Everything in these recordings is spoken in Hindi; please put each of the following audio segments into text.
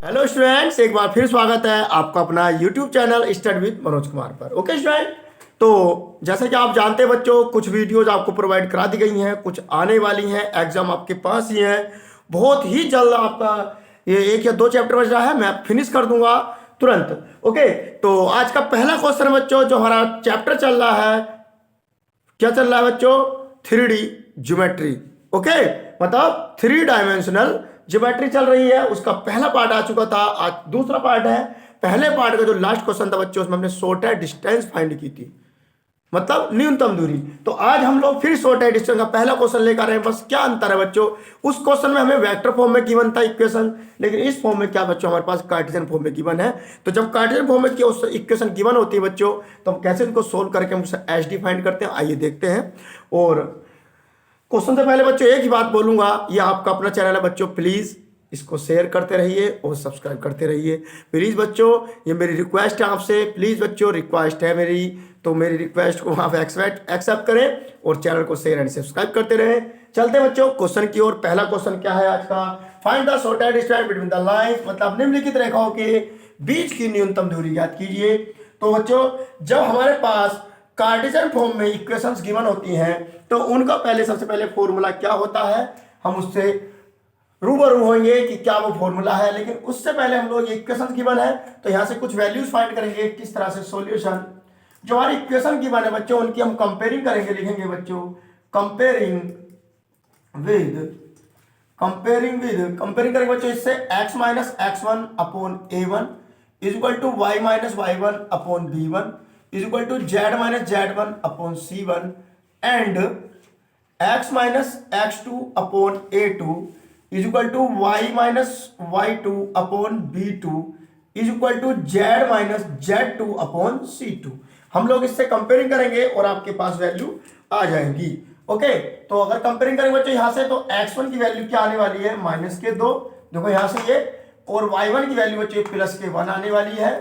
हेलो स्टूडेंट्स, एक बार फिर स्वागत है आपका अपना YouTube channel study with Manoj Kumar पर। ओके स्टूडेंट, तो जैसे कि आप जानते हैं बच्चों, कुछ वीडियोज आपको प्रोवाइड करा दी गई हैं, कुछ आने वाली हैं, एग्जाम आपके पास ही है। बहुत ही जल्द आपका ये 1 या 2 चैप्टर बच रहा है, मैं फिनिश कर दूंगा तुरंत। ओके, तो आज का पहला क्वेश्चन बच्चों, जो हमारा चैप्टर चल रहा है, क्या चल रहा है बच्चों? 3D geometry. ओके, मतलब 3 डायमेंशनल ज्योमेट्री चल रही है। उसका पहला पार्ट आ चुका था, आज दूसरा पार्ट है। पहले पार्ट का जो लास्ट क्वेश्चन था बच्चों, उसमें हमने शॉर्टेस्ट डिस्टेंस फाइंड की थी, मतलब न्यूनतम दूरी। तो आज हम लोग फिर शॉर्टेस्ट डिस्टेंस का पहला क्वेश्चन लेकर आए हैं। बस क्या अंतर है बच्चों, उस क्वेश्चन में हमें वेक्टर फॉर्म में गिवन था इक्वेशन, लेकिन इस फॉर्म में क्या बच्चों, हमारे पास कार्टेशियन फॉर्म में गिवन है। तो जब कार्टेशियन फॉर्म में इक्वेशन गिवन होती है बच्चों, तो हम कैसे इनको सोल्व करके हम उसे एच डी फाइंड करते हैं, आइए देखते हैं। और क्वेश्चन से पहले बच्चों एक ही बात बोलूंगा, ये आपका अपना चैनल है बच्चों, प्लीज इसको शेयर करते रहिए और सब्सक्राइब करते रहिए प्लीज बच्चों। ये मेरी रिक्वेस्ट है आपसे, प्लीज बच्चों, रिक्वेस्ट है मेरी, तो मेरी रिक्वेस्ट को आप एक्सेप्ट करें और चैनल को शेयर एंड सब्सक्राइब करते रहें। चलते हैं बच्चों क्वेश्चन की ओर। पहला क्वेश्चन क्या है आज का? Find the shortest distance between the lines, मतलब निम्नलिखित रेखाओं के बीच की न्यूनतम दूरी ज्ञात कीजिए। तो बच्चों, जब हमारे पास कार्टेशियन फॉर्म में इक्वेशंस गिवन होती हैं, तो उनका सबसे पहले फॉर्मूला क्या होता है, हम उससे रूबरू होंगे कि क्या वो फॉर्मूला है। लेकिन उससे पहले हम लोग इक्वेशन गिवन है, तो यहां से कुछ वैल्यूज फाइंड करेंगे, किस तरह से सॉल्यूशन। जो हमारी इक्वेशन गिवन है बच्चों, उनकी हम कंपेयरिंग करेंगे, लिखेंगे बच्चों कंपेयरिंग करेंगे बच्चों इससे x minus x1 upon a1 is equal to y minus y1 upon b1 is equal to z minus z1 upon c1 and x minus x2 upon a2 is equal to y minus y2 upon b2 is equal to z minus z2 upon c2। हम लोग इससे कंपेयरिंग करेंगे और आपके पास वैल्यू आ जाएंगी। ओके, तो अगर कंपेयरिंग करेंगे बच्चों यहां से, तो x1 की वैल्यू क्या आने वाली है? -2, देखो यहां से ये, और y1 की वैल्यू बच्चों +1 आने वाली है,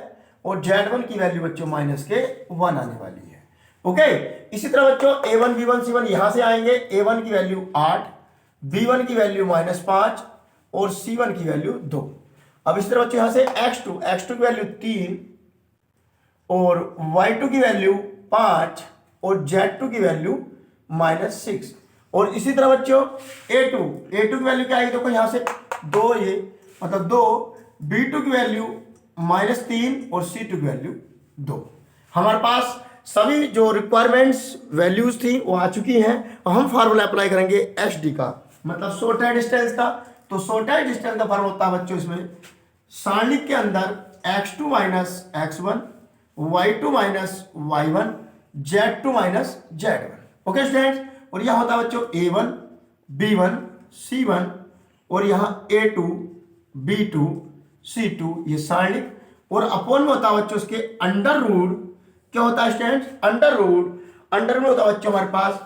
और z1 की वैल्यू बच्चों -1 आने वाली है। ओके, इसी तरह बच्चों a1 b1 c1 यहां से आएंगे। a1 की वैल्यू 8, b1 की वैल्यू -5 और c1 की वैल्यू 2। अब इस तरह बच्चों यहां से x2 की वैल्यू 3 और y2 की वैल्यू 5 और z2 की वैल्यू -6। और इसी तरह बच्चों a2 की वैल्यू क्या आएगी? देखो यहां से 2, ये मतलब 2, b2 की वैल्यू -3 और c2 की वैल्यू 2। हमारे पास सभी जो रिक्वायरमेंट्स वैल्यूज थी वो आ चुकी हैं, और हम फार्मूला अप्लाई करेंगे एच डी का, मतलब शॉर्टेस्ट डिस्टेंस का। तो शॉर्टेस्ट डिस्टेंस का फार्मूला होता है बच्चों इसमें सारणिक के अंदर x2 minus x1, y2 minus y1, z2 minus z1। Okay students, और यह होता है बच्चों a1 b1 c1 और यहां a2 b2 c2, ये सारणिक। और अपॉन में होता है बच्चों उसके अंडर रूट, क्या होता है स्टूडेंट्स? अंडर में होता है बच्चों हमारे पास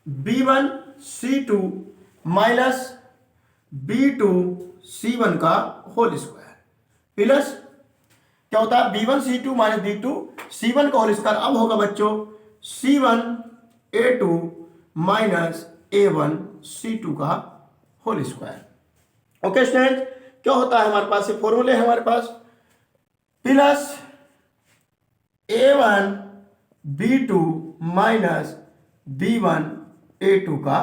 b1 c2 minus b2 c1 का होल स्क्वायर प्लस क्या होता है b1 c2 minus b2 c1 का होल स्क्वायर। अब होगा बच्चों c1 a2 minus a1 c2 का होल स्क्वायर। ओके स्टूडेंट, क्या होता है हमारे पास? ये फॉर्मूले है हमारे पास, plus a1 b2 minus b1 a2 का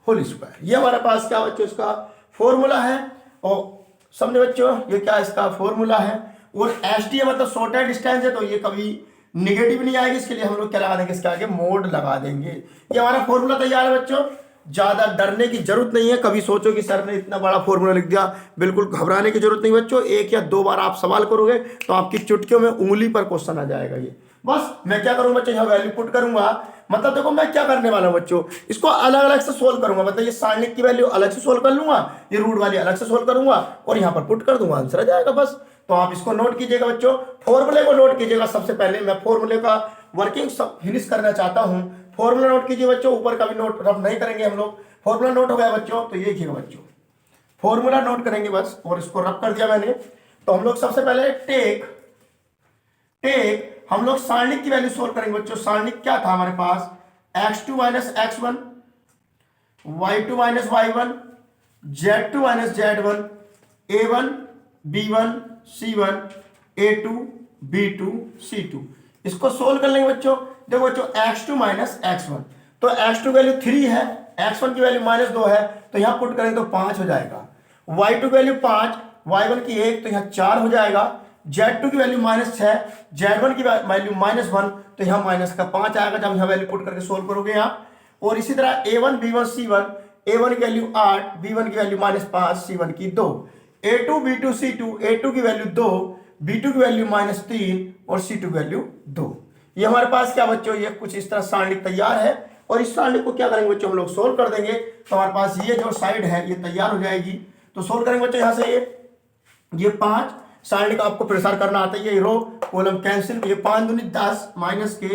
होल स्क्वायर। ये हमारे पास क्या बच्चों इसका फॉर्मूला है। और समझे बच्चों, ये क्या इसका फॉर्मूला है। और एच डी मतलब शॉर्टेस्ट डिस्टेंस है, तो ये कभी निगेटिव नहीं आएगी, इसके लिए हम लोग क्या लगा देंगे? इसके आगे मोड लगा देंगे। ये हमारा फॉर्मूला तैयार है बच्चों, ज्यादा डरने की जरूरत नहीं है। कभी सोचो कि सर ने इतना बड़ा फॉर्मूला लिख दिया, बिल्कुल घबराने की जरूरत नहीं बच्चों। 1 या 2 बार आप सवाल करोगे तो आपकी चुटकियों में उंगली पर क्वेश्चन आ जाएगा। ये बस मैं क्या करूंगा बच्चों, यहाँ वैल्यू पुट करूंगा। मतलब देखो मैं क्या करने वाला हूं बच्चों, इसको अलग अलग से सोल्व करूंगा। मतलब ये सारणिक की वैल्यू अलग से सोल्व कर लूंगा, ये रूट वाली अलग से सोल्व करूंगा, और यहाँ पर पुट कर दूंगा, आंसर आ जाएगा बस। तो आप इसको नोट कीजिएगा बच्चों, फॉर्मूले को नोट कीजिएगा। सबसे पहले मैं फॉर्मूले का वर्किंग सब फिनिश करना चाहता हूं। फॉर्मूला नोट कीजिए बच्चों, ऊपर का भी नोट रफ नहीं करेंगे हम लोग। फॉर्मूला नोट हो गया बच्चों, तो ये देखिएगा बच्चों, फॉर्मूला नोट करेंगे बस, और इसको रफ कर दिया मैंने। तो हम लोग सबसे पहले टेक हम लोग सारणिक की वैल्यू सोल्व करेंगे बच्चों। सारणिक क्या था हमारे पास? x2 minus x1, y2 minus y1, z2 minus z1, a1 B1 C1 A2 B2 C2। इसको सोल्व कर लेंगे बच्चों। देखो बच्चों x2 माइनस x1, तो x2 की वैल्यू 3 है, x1 की वैल्यू -2 है, तो यहाँ पुट करेंगे तो 5 हो जाएगा। y2 की वैल्यू 5, y1 की 1, तो यहाँ 4 हो जाएगा। z2 की वैल्यू -6, z1 की वैल्यू -1, तो यहाँ माइनस का 5 आएगा जब यहाँ वैल्यू पुट करके सोल्व करोगे यहाँ। और इसी तरह a1 b1 c1, a1 की वैल्यू 8, b1 की वैल्यू -5, c1 की 2, a2 b2 c2, a2 की वैल्यू 2, b2 की वैल्यू -3 और c2 की वैल्यू 2। ये हमारे पास क्या बच्चों, ये कुछ इस तरह सारणिक तैयार है। और इस सारणिक को क्या करेंगे बच्चों, हम लोग सोल्व कर देंगे, तो हमारे पास ये जो साइड है ये तैयार हो जाएगी। तो सोल्व करेंगे बच्चों यहाँ से ये 5 सारणिक आपको प्रसार करना आता है, ये रो कॉलम कैंसिल, ये 5 दूनी 10 माइनस के,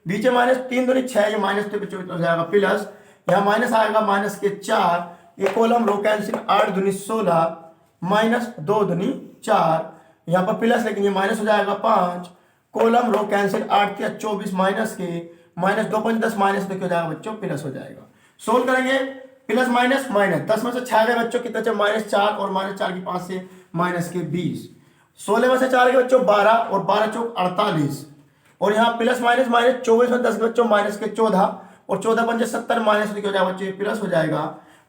बीच में -3 दूनी 6, ये माइनस के बच्चों हो जाएगा प्लस, यहाँ माइनस आएगा माइनस के 4, ये कॉलम रो कैंसिल, 8 दूनी 16 माइनस 2 दूनी 4, यहाँ पर प्लस लेकिन ये माइनस हो जाएगा 5, कॉलम रो कैंसिल, 8 के 24 माइनस के, -2 5 10 माइनस देखिए हो जाएगा बच्चों प्लस हो जाएगा। सोल्व करेंगे प्लस माइनस माइनस, 10 में से 6 गए बच्चों कितने बचे, -4 और -4 की 5 से माइनस के 20, 16 में से 4 के बच्चों 12 और 12 चौक 48, और यहाँ प्लस माइनस माइनस, 24 में 10 के बच्चों माइनस के 14 और 14 पंजे 70 माइनस देखिए हो जाएगा बच्चों प्लस हो जाएगा।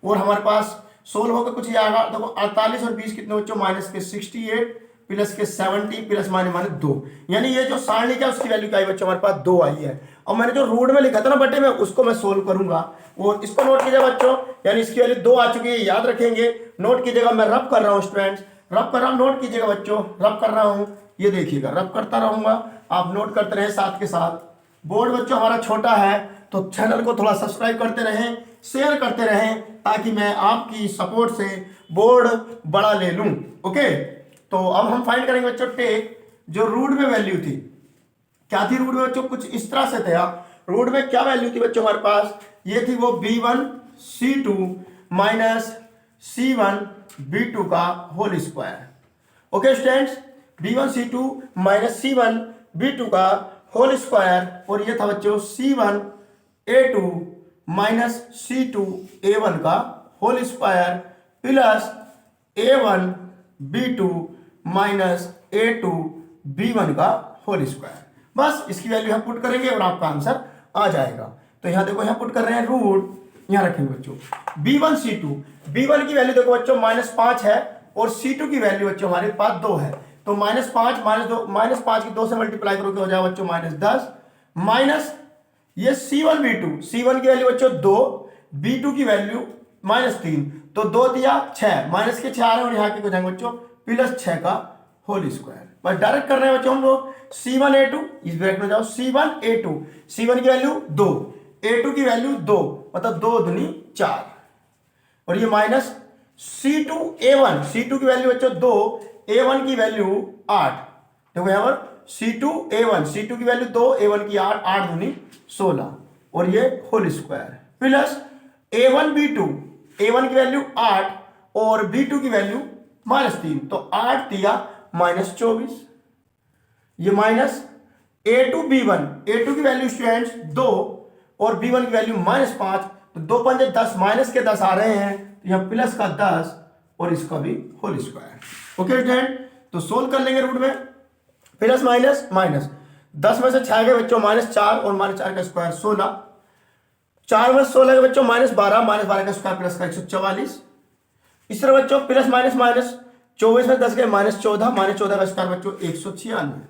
और हमारे पास सोल्व होकर कुछ ये आएगा, देखो 48 और 20 कितने बच्चों, माइनस के 68 प्लस के 70 प्लस माइनस 2, यानी ये जो सारणी है उसकी वैल्यू क्या आई बच्चों, हमारे पास 2 आई है। और मैंने जो रूट में लिखा था ना बटे में, उसको मैं सोल्व करूंगा, और इसको नोट कीजिए बच्चों, यानी इसकी वैल्यू 2 आ चुकी है, याद रखेंगे। नोट कीजिएगा, मैं रब कर रहा हूँ स्टूडेंट्स, रब कर रहा हूँ, नोट कीजिएगा बच्चों, रब कर रहा हूँ, ये देखिएगा रब करता रहूंगा, आप नोट करते रहे साथ के साथ। बोर्ड बच्चों हमारा छोटा है, तो चैनल को थोड़ा सब्सक्राइब करते रहें, शेयर करते रहें, ताकि मैं आपकी सपोर्ट से बोर्ड बड़ा ले लूं। ओके, तो अब हम फाइंड करेंगे बच्चों टेक, जो रूट में वैल्यू थी, क्या थी रूट में बच्चों, कुछ इस तरह से था। रूट में क्या वैल्यू थी बच्चों हमारे पास, ये थी वो b1 c2 minus c1 b2 का whole square. Okay students, b1 c2 minus c1 b2 का होल स्क्वायर, और ये था बच्चों c1 a2 minus c2 a1 का whole square plus a1 b2 minus a2 b1 का होल स्क्वायर। बस इसकी वैल्यू हम पुट करेंगे और आपका आंसर आ जाएगा। तो यहाँ देखो, यहाँ पुट कर रहे हैं रूट, यहाँ रखेंगे बच्चों b1 c2, b1 की वैल्यू देखो बच्चों -5 है, और c2 की वैल्यू बच्चों हमारे पास 2 है, तो -5 -5 की 2 से मल्टीप्लाई करोगे हो जाएगा बच्चों -10, माइनस ये c1 b2, c1 की वैल्यू बच्चों 2, b2 की वैल्यू -3, तो 2 दिया 6, माइनस के 4 है, और यहाँ के हो जाएंगे बच्चों +6 का होल स्क्वायर। बस डायरेक्ट कर रहे हैं बच्चों हम लोग c1 a2, इस ब्रैकेट में जाओ c1 a2, c1 की वैल्यू 2, a2 की वैल्यू 2, मतलब 2 दूनी 4, और ये माइनस c2 a1, c2 की वैल्यू बच्चों 2, a1 की वैल्यू 8, देखो यहाँ पर c2 a1, c2 की वैल्यू 2, a1 की 8, 8 दूनी 16, और ये whole square plus a1 b2, a1 की वैल्यू 8 और b2 की वैल्यू -3, तो 8 दिया -24, ये माइनस a2 b1, a2 की वैल्यू स्टूडेंट्स 2 और b1 की वैल्यू -5, तो 2 पंजे 10, माइनस के 10 आ रहे हैं, तो यहाँ प्लस का 10 और इसका भी होल स्क्वायर। ओके स्टूडेंट, तो सोल्व कर लेंगे रूट में, प्लस माइनस माइनस, 10 में से 6 के बच्चों -4 और -4 का स्क्वायर 16, 4 में 16 के बच्चों -12 का स्क्वायर प्लस का 144, इस तरह बच्चों प्लस माइनस माइनस, 24 में 10 के -14 का स्क्वायर बच्चों 196।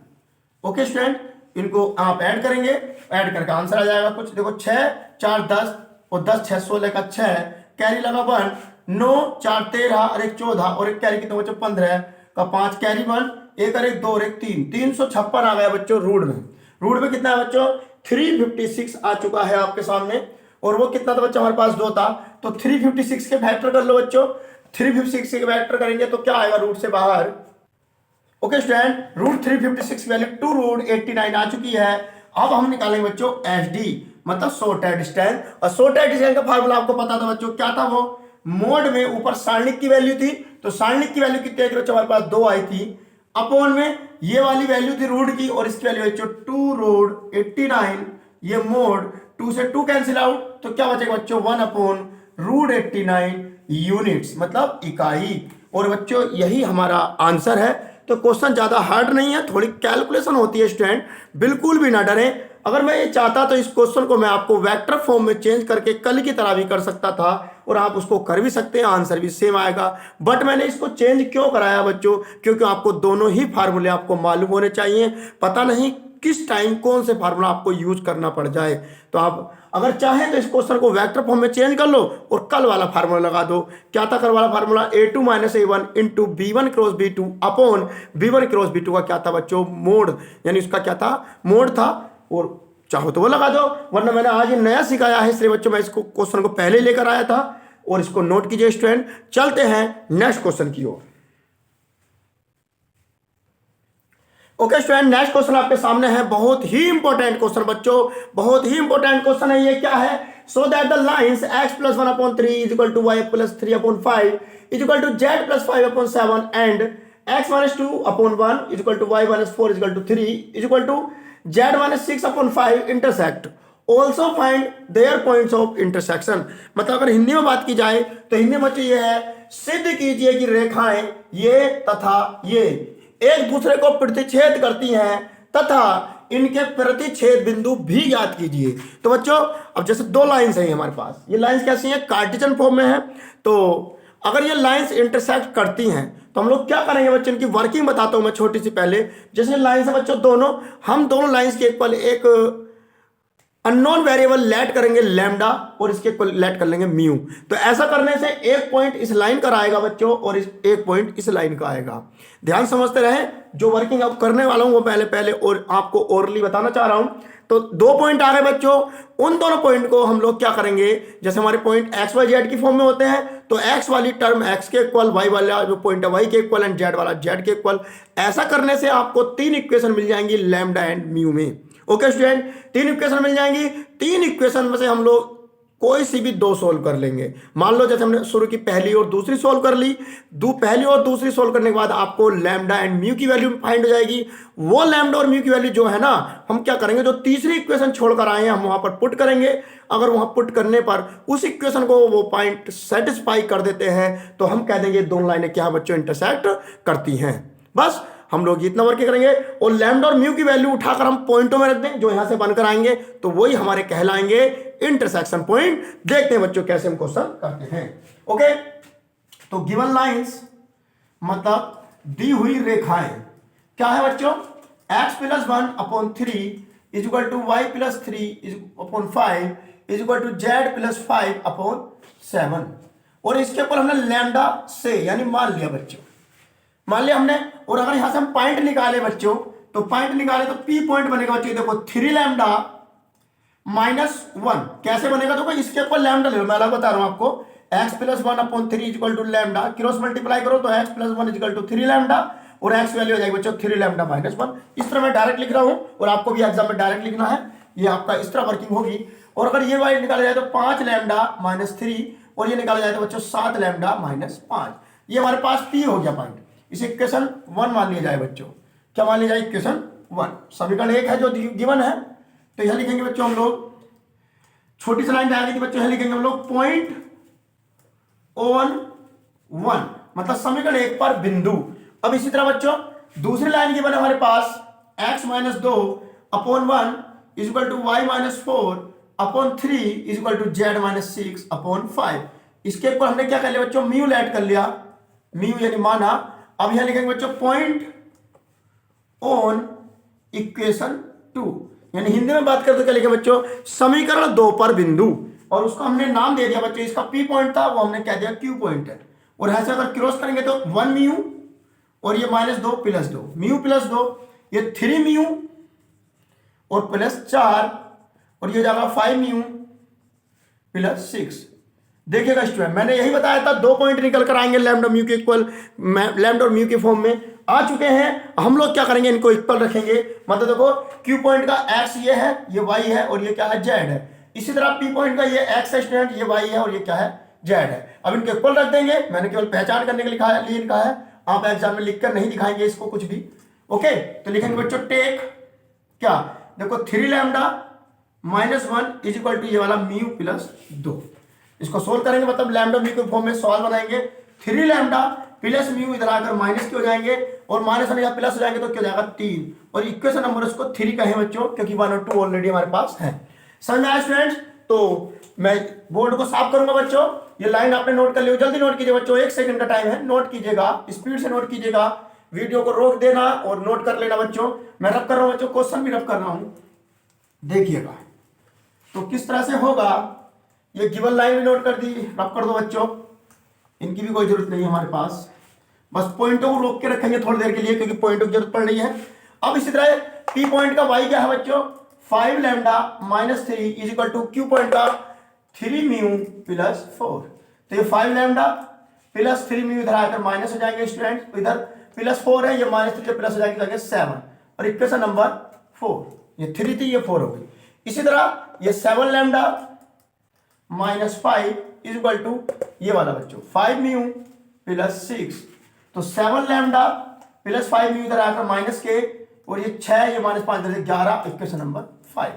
ओके स्टूडेंट, इनको आप ऐड करेंगे, ऐड करके आंसर आ जाएगा कुछ, देखो 6 4 10 और 10 6 16 का 6, कैरी लगा 1, 9 4 13 और 1 14, और एक कैरी कितने बच्चों 15 का 5, कैरी 1, एक और एक 2 और एक 3, 356 आ गया बच्चों रूट में। रूट में कितना है बच्चों 356 आ चुका है आपके सामने, और वो कितना था बच्चों हमारे पास 2 था, तो 356 के फैक्टर कर लो बच्चों, 356 के फैक्टर करेंगे तो क्या आएगा रूट से बाहर। Okay student, root 356 value two root 89 आ चुकी है। अब हम निकालेंगे बच्चों एचडी, मतलब शॉर्टेड डिस्टेंस, और शॉर्टेड डिस्टेंस का फार्मूला आपको पता था बच्चों, क्या था वो, मोड में ऊपर सारणिक की वैल्यू थी, तो सारणिक की वैल्यू कितनी थी बच्चों हमारे पास 2 आई थी, अपॉन में ये वाली वैल्यू थी रूट की, और इसकी वैल्यू बच्चों 2 रूट 89, ये मोड 2 से 2 कैंसिल आउट, तो क्या बचेगा बच्चों 1 अपॉन रूट 89 यूनिट्स, मतलब इकाई, और बच्चों यही हमारा आंसर है। तो क्वेश्चन ज़्यादा हार्ड नहीं है, थोड़ी कैलकुलेशन होती है स्टूडेंट, बिल्कुल भी ना डरें। अगर मैं ये चाहता तो इस क्वेश्चन को मैं आपको वेक्टर फॉर्म में चेंज करके कल की तरह भी कर सकता था और आप उसको कर भी सकते हैं, आंसर भी सेम आएगा। बट मैंने इसको चेंज क्यों कराया बच्चों, क्योंकि आपको दोनों ही फार्मूले आपको मालूम होने चाहिए। पता नहीं किस टाइम कौन से फार्मूला आपको यूज करना पड़ जाए। तो आप अगर चाहें तो इस क्वेश्चन को वेक्टर फॉर्म में चेंज कर लो और कल वाला फार्मूला लगा दो। क्या था कल वाला formula, a2 - a1 into b1 cross b2 upon b1 cross b2 का क्या था बच्चों, मोड, यानी उसका क्या था, मोड था। और चाहो तो वो लगा दो, वरना मैंने आज ये नया सिखाया है, इसलिए बच्चों मैं इसको क्वेश्चन को पहले लेकर आया था और इसको नोट कीजिए स्टूडेंट। चलते हैं नेक्स्ट क्वेश्चन की ओर। ओके स्टूडेंट, नेक्स्ट क्वेश्चन आपके सामने है, बहुत ही इंपॉर्टेंट क्वेश्चन बच्चों, बहुत ही इंपॉर्टेंट क्वेश्चन है। ये क्या है, so that the lines x + 1/3 is equal to y + 3/5 is equal to z + 5/7 and x - 2/1 is equal to y - 4 is equal to 3 is equal to z - 6/5 intersect, also find their points of intersection. मतलब अगर हिंदी में बात की जाए तो हिंदी में बच्चों ये है, सिद्ध कीजिए कि रेखाएं ये तथा ये एक दूसरे को प्रतिच्छेद करती हैं तथा इनके प्रतिच्छेद बिंदु भी ज्ञात कीजिए। तो बच्चों अब जैसे दो लाइंस हैं हमारे पास, ये लाइंस कैसी हैं, कार्टेशियन फॉर्म में है। तो अगर ये लाइंस इंटरसेक्ट करती हैं तो हम लोग क्या करेंगे बच्चों, इनकी वर्किंग बताता हूं मैं छोटी सी पहले। जैसे लाइंस है बच्चों दोनों, हम दोनों लाइंस के इक्वल एक अननोन वेरिएबल लेट करेंगे लैम्डा और इसके इक्वल लेट कर लेंगे म्यू। तो ऐसा करने से एक पॉइंट इस लाइन का आएगा बच्चों और एक पॉइंट इस लाइन का आएगा। ध्यान समझते रहें, जो वर्किंग अब करने वाला हूं वो पहले और आपको ओरली बताना चाह रहा हूं। तो दो पॉइंट आ गए बच्चों, उन दोनों पॉइंट को हम लोग क्या करेंगे, जैसे हमारे पॉइंट एक्स वाई जेड की फॉर्म में होते हैं तो एक्स वाली टर्म एक्स के इक्वल, वाई वाला जो पॉइंट है वाई के इक्वल एंड जेड वाला जेड के इक्वल। ऐसा करने से आपको तीन इक्वेशन मिल जाएंगी लैम्डा एंड म्यू में। ओके स्टूडेंट, तीन इक्वेशन मिल जाएंगी, तीन इक्वेशन में से हम लोग कोई सी भी दो सोल्व कर लेंगे। मान लो जैसे हमने शुरू की पहली और दूसरी सोल्व कर ली, पहली और दूसरी सोल्व करने के बाद आपको लैम्डा एंड म्यू की वैल्यू फाइंड हो जाएगी। वो लैम्डा और म्यू की वैल्यू जो है ना, हम क्या करेंगे, जो तीसरी इक्वेशन छोड़कर आए हैं हम वहां पर पुट करेंगे। अगर वहां पुट करने पर उस इक्वेशन को वो पॉइंट सेटिस्फाई कर देते हैं तो हम कह देंगे दोनों लाइनें क्या बच्चों इंटरसेक्ट करती हैं। बस हम लोग इतना वर्क करेंगे और लैम्डा और म्यू की वैल्यू उठाकर हम पॉइंटों में रख दें जो यहां से बनकर आएंगे, तो वही हमारे कहलाएंगे इंटरसेक्शन पॉइंट। देखते हैं बच्चों कैसे हम क्वेश्चन करते हैं। ओके, तो गिवन लाइंस मतलब दी हुई रेखाएं क्या है बच्चों, x + 1/3 is equal to y + 3/5 is equal to z + 5/7। और इसके ऊपर हमने लैम्डा से यानी मान लिया बच्चों, मान लिया हमने। और अगर यहां से हम पॉइंट निकाले बच्चों, तो पॉइंट निकाले तो p पॉइंट बनेगा बच्चों, देखो 3 लैम्डा -1 कैसे बनेगा, देखो इसके ऊपर लैम्डा ले लो, मैं अलग बता रहा हूं आपको। x + 1/3 is equal to lambda, cross multiply करो तो x + 1 is equal to 3 lambda और x वैल्यू हो जाएगी बच्चों 3 लैम्डा -1। इस तरह मैं डायरेक्ट लिख रहा हूं और आपको भी एग्जाम में डायरेक्ट लिखना है, ये आपका इस तरह वर्किंग होगी। और अगर ये वाली निकाला जाए तो 5 लैम्डा -3 और ये निकाला जाए तो बच्चों 7 लैम्डा -5। ये हमारे पास p हो गया पॉइंट। इसे इक्वेशन 1 मान लिया जाए बच्चों, क्या मान लिया जाए, इक्वेशन 1। समीकरण 1 है जो गिवन है, तो यहां लिखेंगे बच्चों हम लोग, छोटी सी लाइन आ गई थी बच्चों, यहां लिखेंगे हम लोग पॉइंट ऑन 1 मतलब समीकरण 1 पर बिंदु। अब इसी तरह बच्चों दूसरी लाइन गिवन है हमारे पास, x - 2/1 is equal to y - 4/3 is equal to z - 6/5। इसके ऊपर हमने क्या कर लिया बच्चों, म्यू ऐड कर लिया, म्यू यानी माना। अब यहां लिखेंगे बच्चों पॉइंट ऑन इक्वेशन 2, यानी हिंदी में बात करते क्या लिखेंगे बच्चों, समीकरण 2 पर बिंदु। और उसको हमने नाम दे दिया बच्चों, इसका p पॉइंट था वो हमने कह दिया q पॉइंट है। और ऐसे अगर क्रॉस करेंगे तो 1 म्यू और ये -2 + 2 म्यू + 2 ये 3 म्यू और +4 और ये जाएगा 5 म्यू +6। देखिएगा स्टूडेंट, मैंने यही बताया था दो पॉइंट निकल कर आएंगे लैम्डा म्यू के इक्वल, लैम्डा और म्यू के फॉर्म में आ चुके हैं। हम लोग क्या करेंगे, इनको इक्वल रखेंगे। मतलब देखो क्यू पॉइंट का x ये है, ये y है और ये क्या है, z है। इसी तरह p पॉइंट का ये x है स्टूडेंट, ये y है और ये क्या है, z है। अब इनको इक्वल रख देंगे, मैंने केवल पहचान करने के लिए लिखा है, आप एग्जाम में लिखकर नहीं दिखाएंगे इसको कुछ भी। ओके, तो लिखेंगे बच्चों टेक क्या, देखो 3 लैम्डा -1 इज इक्वल टू ये वाला म्यू + 2। इसको सोल्व करेंगे मतलब लैम्डा म्यू के फॉर्म में सॉल्व बनाएंगे। 3 लैम्डा प्लस म्यू इधर आकर माइनस के हो जाएंगे और माइनस आने प्लस हो जाएंगे तो क्या हो जाएगा 3 और इक्वेशन नंबर उसको 3 का है बच्चों क्योंकि 1 और 2 ऑलरेडी हमारे पास है। समझ में आया स्टूडेंट्स? तो मैं बोर्ड को साफ करूंगा बच्चों, ये लाइन आपने नोट कर ली, जल्दी नोट कीजिए बच्चों, 1 सेकंड का टाइम है, नोट कीजिएगा, स्पीड से नोट कीजिएगा, वीडियो को रोक देना और नोट कर लेना बच्चों। मैं रब कर रहा हूं बच्चों, क्वेश्चन भी रब कर रहा हूं, देखिएगा तो किस तरह से होगा। ये गिवन लाइन भी नोट कर दी, रब कर दो बच्चों, इनकी भी कोई जरूरत नहीं है हमारे पास, बस पॉइंटों को रोक के रखेंगे थोड़ी देर के लिए क्योंकि पॉइंटों की जरूरत पड़ रही है। अब इसी तरह पी पॉइंट का वाई क्या है बच्चों, 5 lambda minus 3 is equal to Q point का 3 म्यू प्लस 4। तो ये 5 लैम्डा प्लस 3 म्यू इधर आकर माइनस हो जाएंगे स्टूडेंट, तो इधर प्लस 4 है, ये माइनस 3 प्लस हो जाएंगे 7 और इक्वेशन नंबर 4, ये 3 थी ये 4 हो गई। इसी तरह ये 7 lambda minus 5 is equal to ये वाला बच्चों 5 म्यू प्लस 6, तो 7 लैम्डा प्लस 5 म्यू इधर आकर माइनस के और ये 6 ये माइनस 5 इधर 11, इक्वेशन नंबर 5।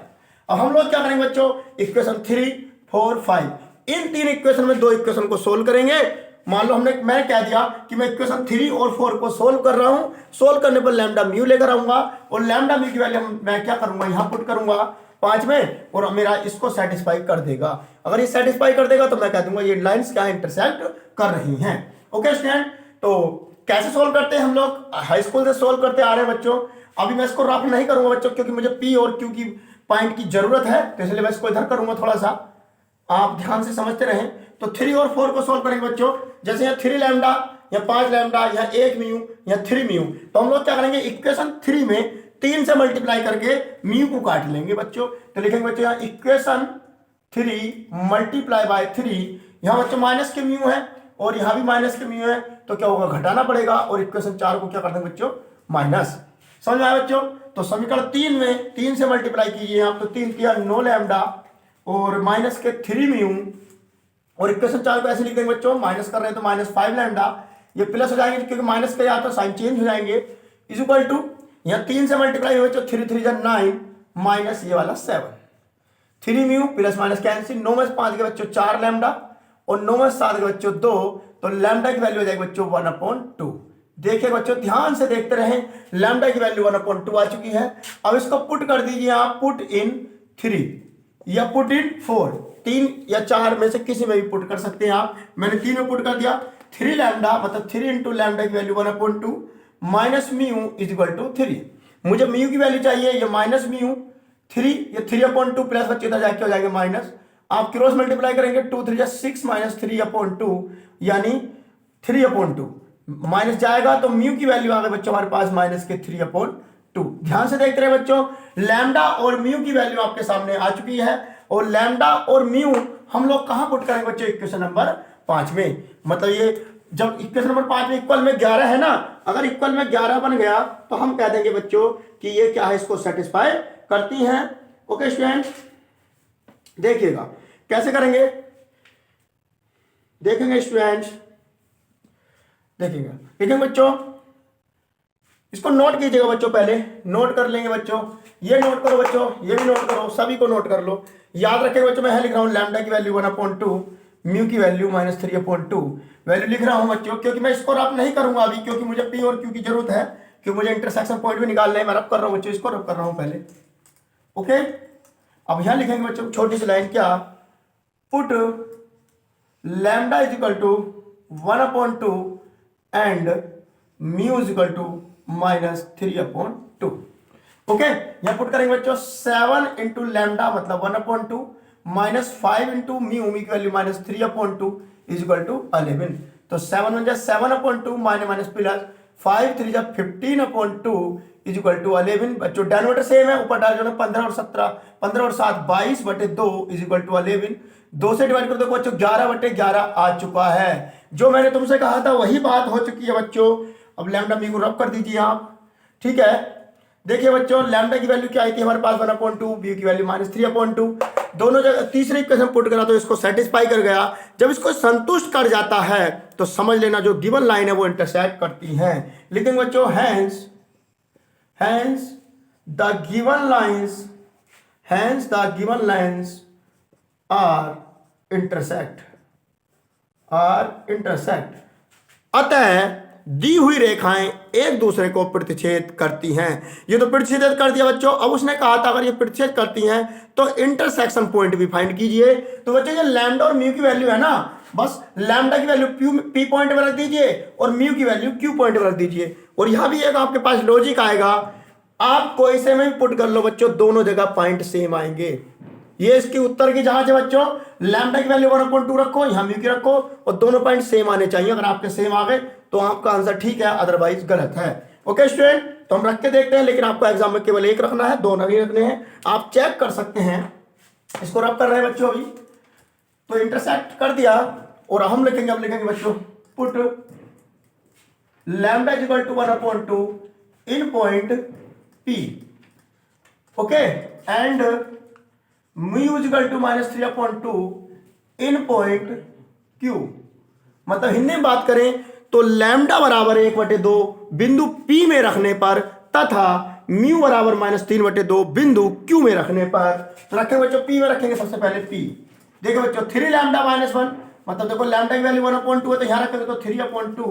अब हम लोग क्या करेंगे बच्चों, इक्वेशन 3 4 5 इन 3 इक्वेशन में 2 इक्वेशन को सोल्व करेंगे। मान लो मैं कह दिया कि मैं इक्वेशन 3 और 4 को सोल्व कर रहा हूं, सोल्व करने पर लैम्डा म्यू लेकर आऊंगा और लैम्डा म्यू की वैल्यू मैं क्या करूंगा यहां पुट करूंगा 5 में और मेरा इसको सेटिस्फाई कर देगा। अगर ये सेटिस्फाई कर देगा तो मैं कह दूंगा ये लाइंस क्या इंटरसेक्ट कर रही हैं। ओके स्टूडेंट, तो कैसे सोल्व करते हैं हम लोग, हाई स्कूल से सोल्व करते आ रहे हैं बच्चों। अभी मैं इसको रफ नहीं करूंगा बच्चों क्योंकि मुझे पी और क्यू की पॉइंट की जरूरत है, तो इसलिए मैं इसको इधर करूंगा, थोड़ा सा आप ध्यान से समझते रहें। तो 3 और 4 को सोल्व करेंगे बच्चों, जैसे यहाँ 3 लैम्डा या 5 लैम्डा या 1 म्यू या 3 म्यू, तो हम लोग क्या करेंगे इक्वेशन 3 में 3 से मल्टीप्लाई करके म्यू को काट लेंगे बच्चों। तो लिखेंगे बच्चों यहाँ इक्वेशन 3 मल्टीप्लाई बाय 3, यहाँ बच्चों माइनस के म्यू है और यहाँ भी माइनस के म्यू है, तो क्या होगा घटाना पड़ेगा और इक्वेशन 4 को क्या कर देंगे बच्चों माइनस। समझ में आया बच्चों? तो समीकरण 3 में 3 से मल्टीप्लाई कीजिए आप, तो 3 किया 9 लैम्डा और माइनस के 3 म्यू और इक्वेशन 4 को ऐसे लिख देंगे बच्चों, माइनस कर रहे हैं तो माइनस 5 लैम्डा, ये प्लस हो जाएंगे क्योंकि माइनस का यहाँ तो साइन चेंज हो जाएंगे, इज इक्वल टू यहाँ 3 से मल्टीप्लाई हुए बच्चों 3 3 9 माइनस ये वाला 7, 3 म्यू प्लस माइनस कैंसिल, 9 में से 5 के बच्चों 4 लैम्डा और 9 में से 7 के बच्चों 2, तो लैम्डा की वैल्यू हो जाएगी बच्चों 1/2। देखिए बच्चों ध्यान से देखते रहें, लैम्डा की वैल्यू 1/2 आ चुकी है। अब इसको पुट कर दीजिए आप, पुट इन 3 या पुट इन 4, 3 या 4 में से किसी में भी पुट कर सकते हैं आप। मैंने 3 में पुट कर दिया, 3 लैम्डा मतलब 3 इंटू लैम्डा की value 1/2 minus mu is equal to 3। मुझे म्यू की वैल्यू चाहिए, ये माइनस म्यू 3, ये 3/2 प्लस बच्चे इधर जाके हो जाएंगे माइनस, आप क्रॉस मल्टीप्लाई करेंगे 2 3 6 माइनस 3/2 यानी 3/2 माइनस जाएगा तो म्यू की वैल्यू आ गई बच्चों हमारे पास माइनस के 3/2। ध्यान से देखते रहे बच्चों, लैम्डा और म्यू की वैल्यू आपके सामने आ चुकी है और लैम्डा और म्यू हम लोग कहां पुट करेंगे बच्चों इक्वेशन नंबर 5 में। मतलब ये जब इक्वेशन नंबर 5 में इक्वल में 11 है ना, अगर इक्वल में 11 बन गया तो हम कह देंगे बच्चों कि ये क्या है, इसको सेटिस्फाई करती हैं। ओके स्टूडेंट, देखिएगा कैसे करेंगे, देखेंगे स्टूडेंट्स, देखेंगे देखेंगे बच्चों, इसको नोट कीजिएगा बच्चों, पहले नोट कर लेंगे बच्चों, ये नोट करो बच्चों, ये भी नोट करो, सभी को नोट कर लो। याद रखेंगे बच्चों, मैं लिख रहा हूं लैम्डा की वैल्यू 1/2, म्यू की वैल्यू माइनस 3/2 वैल्यू लिख रहा हूं बच्चों, क्योंकि मैं इसको रब नहीं करूंगा अभी, क्योंकि मुझे पी और क्यू की जरूरत है, क्योंकि मुझे इंटरसेक्शन पॉइंट भी निकालना है। मैं रब कर रहा हूं बच्चों, इसको रब कर रहा हूं पहले। ओके, अब यहां लिखेंगे बच्चों छोटी सी लाइन, क्या, put lambda is equal to 1/2 and mu is equal to minus 3/2। Okay, यहां पुट करेंगे बच्चों 7 इंटू लैम्डा मतलब 1/2 माइनस 5 इंटू म्यू की value minus 3/2 is equal to 11। तो 7 1 7/2 minus plus 5 3 15/2 is equal to 11। बच्चों डेनोमीटर सेम है, ऊपर डाल दो 15 और 17, 15 और 7 22/2 इज इक्वल टू 11। 2 से डिवाइड कर दो बच्चों 11/11 आ चुका है। जो मैंने तुमसे कहा था वही बात हो चुकी है बच्चों। अब लैम्डा म्यू को रब कर दीजिए आप, ठीक है। देखिए बच्चों लैम्डा की वैल्यू क्या आई थी हमारे पास 1/2, म्यू की वैल्यू माइनस 3/2, दोनों जगह तीसरे इक्वेशन पुट करा तो इसको सेटिस्फाई कर गया। जब इसको संतुष्ट कर जाता है तो समझ लेना जो गिवन लाइन है वो इंटरसेक्ट करती है। लिखेंगे बच्चों hence the given lines are intersect अतः दी हुई रेखाएं एक दूसरे को प्रतिच्छेद करती हैं। ये तो प्रतिच्छेद कर दिया बच्चों। अब उसने कहा था अगर ये प्रतिच्छेद करती हैं तो इंटरसेक्शन पॉइंट भी फाइंड कीजिए। तो बच्चों ये लैम्डा और म्यू की वैल्यू है ना, बस लैम्डा की वैल्यू पी पॉइंट पर रख दीजिए और म्यू की वैल्यू क्यू पॉइंट पर रख दीजिए। और यहां भी एक आपके पास लॉजिक आएगा, आप कोई से में भी पुट कर लो बच्चों, दोनों जगह पॉइंट सेम आएंगे। ये इसके उत्तर की जांच है बच्चों। लैम्डा की वैल्यू 1/2 रखो, यहां म्यू की रखो और दोनों पॉइंट सेम आने चाहिए। अगर आपके सेम आ गए तो आपका आंसर ठीक है, अदरवाइज गलत है। ओके स्टूडेंट, तो हम रख के देखते हैं, लेकिन आपको एग्जाम में केवल एक रखना है, दो नहीं रखने हैं। आप चेक कर सकते हैं, इसको रब कर रहे हैं बच्चों अभी। तो इंटरसेक्ट कर दिया और हम लिखेंगे, अब लिखेंगे बच्चों put lambda is equal to 1/2 in point P, okay, and mu is equal to -3/2 in point Q। मतलब हिंदी में बात करें तो लैम्डा बराबर 1/2 बिंदु P में रखने पर तथा म्यू बराबर -3/2 बिंदु Q में रखने पर। तो रखेंगे बच्चों P में, रखेंगे सबसे पहले P। देखो बच्चों 3 लैम्डा -1, मतलब देखो लैम्डा की वैल्यू 1/2 है तो यहां रखेंगे तो 3/2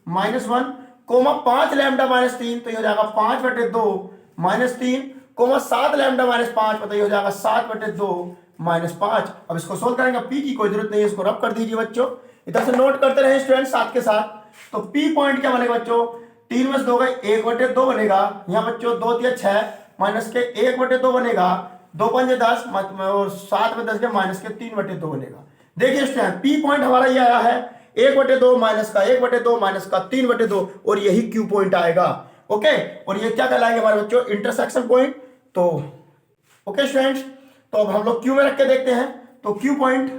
-1, कोमा 5 लैम्डा -3 तो ये हो जाएगा 5/2 -3, कोमा 7 लैम्डा -5 तो ये हो जाएगा 7/2 -5। अब इसको सोल्व करेंगे, P की कोई जरूरत नहीं है, इसको रब कर दीजिए बच्चों। इधर से नोट करते रहे स्टूडेंट साथ के साथ। तो P पॉइंट क्या बनेगा बच्चों, 3 में से 2 गए 1/2 बनेगा। यहाँ बच्चों 2 3 6 माइनस के 1/2 बनेगा, 2 5 10 और 7 में 10 के माइनस के 3/2 बनेगा। देखिए स्टूडेंट P पॉइंट हमारा ये आया है 1/2 माइनस का 1/2 माइनस का 3/2 और यही Q पॉइंट आएगा। ओके, और ये क्या कहलाएंगे हमारे बच्चों, इंटरसेक्शन पॉइंट। तो ओके स्टूडेंट्स, तो अब हम लोग Q में रख के देखते हैं। तो Q पॉइंट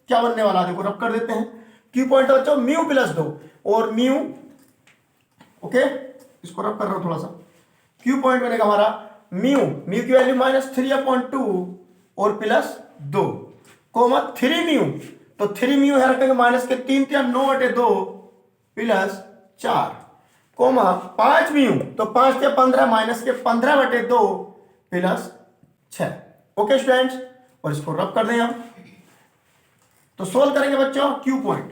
क्या बनने वाला है, देखो रब कर देते हैं। Q पॉइंट बच्चों म्यू +2 और म्यू, ओके इसको रब कर रहा हूं थोड़ा सा। Q पॉइंट बनेगा हमारा म्यू की वैल्यू -3/2 और +2 कोमा 3 म्यू, तो 3 म्यू है रखेंगे माइनस के 3 3 9/2 +4 कोमा 5 म्यू, तो 5 से 15 माइनस के 15/2 +6। ओके स्टूडेंट्स, और इसको रब कर दें हम। तो सोल्व करेंगे बच्चों Q पॉइंट।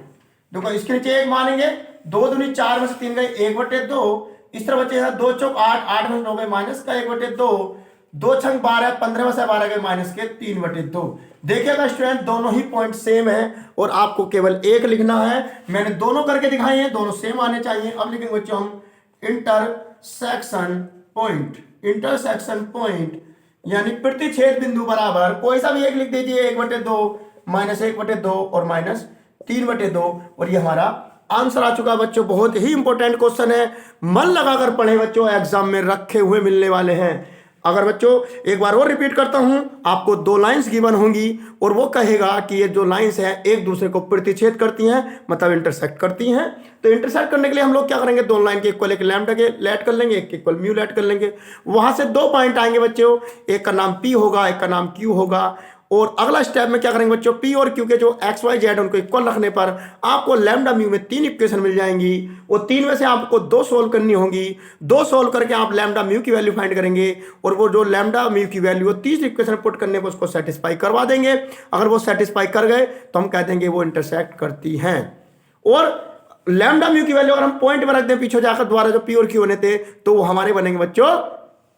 देखो इसके नीचे 1 मानेंगे, 2 दूनी 4 में से 3 गए 1/2, इस तरह बचे 2 चौक 8, 8 में से 9 गए माइनस का 1/2, 2 छंग 12, 15 में से 12 गए माइनस के 3/2। देखिएगा स्टूडेंट दोनों ही पॉइंट सेम है और आपको केवल एक लिखना है। मैंने दोनों करके दिखाए हैं, दोनों सेम आने चाहिए। अब लिखेंगे बच्चों हम इंटरसेक्शन पॉइंट। इंटरसेक्शन पॉइंट यानी प्रतिच्छेद बिंदु बराबर कोई सा भी एक लिख दीजिए, 1/2 -1/2 और -3/2 और ये हमारा आंसर आ चुका है बच्चों। बहुत ही इंपॉर्टेंट क्वेश्चन है, मन लगाकर पढ़े बच्चों, एग्जाम में रखे हुए मिलने वाले हैं। अगर बच्चों एक बार और रिपीट करता हूं, आपको 2 लाइंस गिवन होंगी और वो कहेगा कि ये जो लाइंस हैं एक दूसरे को प्रतिच्छेद करती हैं, मतलब इंटरसेक्ट करती हैं। तो इंटरसेक्ट करने के लिए हम लोग क्या करेंगे, 2 लाइन के इक्वल एक लैम्डा के लेट कर लेंगे, एक इक्वल म्यू लेट कर लेंगे। वहां से 2 पॉइंट आएंगे बच्चों, एक का नाम P होगा, एक का नाम Q होगा। और अगला स्टेप में क्या करेंगे बच्चों, P और Q के जो एक्स वाई जेड उनको इक्वल रखने पर आपको लैम्डा म्यू में 3 इक्वेशन मिल जाएंगी। वो 3 में से आपको 2 सोल्व करनी होंगी। 2 सोल्व करके आप लैम्डा म्यू की वैल्यू फाइंड करेंगे और वो जो लैम्डा म्यू की वैल्यू तीसरी इक्वेशन पुट करने पर उसको सेटिस्फाई करवा देंगे। अगर वो सेटिस्फाई कर गए तो हम कह देंगे वो इंटरसेक्ट करती हैं। और लैम्डा म्यू की वैल्यू अगर हम पॉइंट में रख दें पीछे जाकर द्वारा जो P और Q बने थे, तो वो हमारे बनेंगे बच्चों